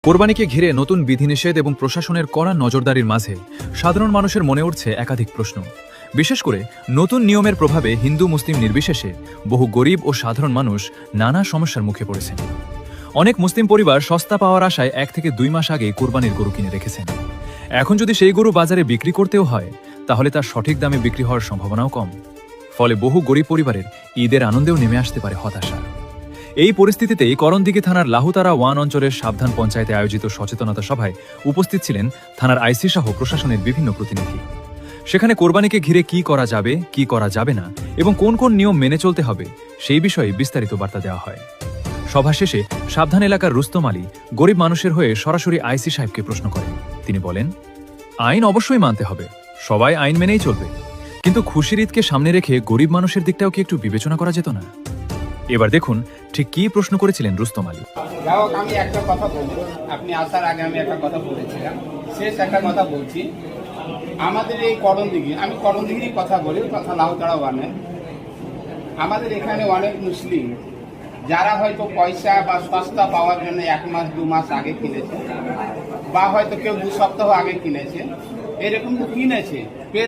কোরবানিকে ঘিরে নতুন বিধিনিষেধ এবং প্রশাসনের কড়া নজরদারির মাঝে সাধারণ মানুষের মনে উঠছে একাধিক প্রশ্ন। বিশেষ করে নতুন নিয়মের প্রভাবে হিন্দু মুসলিম নির্বিশেষে বহু গরিব ও সাধারণ মানুষ নানা সমস্যার মুখে পড়েছেন। অনেক মুসলিম পরিবার সস্তা পাওয়ার আশায় 1 থেকে 2 মাস আগে কোরবানির গরু কিনে রেখেছেন। এখন যদি সেই গরু বাজারে বিক্রি করতেও হয়, তাহলে তার সঠিক দামে বিক্রি হওয়ার সম্ভাবনাও কম। ফলে বহু গরিব পরিবারের ঈদের আনন্দেও নেমে আসতে পারে হতাশা। এই পরিস্থিতিতেই করণদিঘি থানার লাহুতারা 1 অঞ্চলের সাবধান পঞ্চায়েতে আয়োজিত সচেতনতা সভায় উপস্থিত ছিলেন থানার আইসি সহ প্রশাসনের বিভিন্ন প্রতিনিধি। সেখানে কোরবানিকে ঘিরে কি করা যাবে, কি করা যাবে না এবং কোন কোন নিয়ম মেনে চলতে হবে সেই বিষয়ে বিস্তারিত বার্তা দেওয়া হয়। সভা শেষে সাবধান এলাকার রুস্তম আলী গরিব মানুষের হয়ে সরাসরি আইসি সাহেবকে প্রশ্ন করেন। তিনি বলেন, আইন অবশ্যই মানতে হবে, সবাই আইন মেনেই চলবে, কিন্তু খুশির ঈদকে সামনে রেখে গরিব মানুষের দিকটাও কি একটু বিবেচনা করা যেত না? এবার দেখুন ঠিক কি প্রশ্ন করেছিলেন রুস্তম আলী। আমি একটা কথা বলবো, আপনি আসার আগে আমি একটা কথা বলেছিলাম, শেষ একটা কথা বলছি। আমাদের এই করণদিঘি, আমি করণদিঘির কথা বলি, কথা লাউতাড়া ওয়ানে, আমাদের এখানে অনেক মুসলিম যারা হয়তো পয়সা বা সস্তা পাওয়ার জন্য 1 মাস 2 মাস আগে কিনেছে, বা হয়তো কেউ 2 সপ্তাহ আগে কিনেছে, এরকম তো কিনেছে।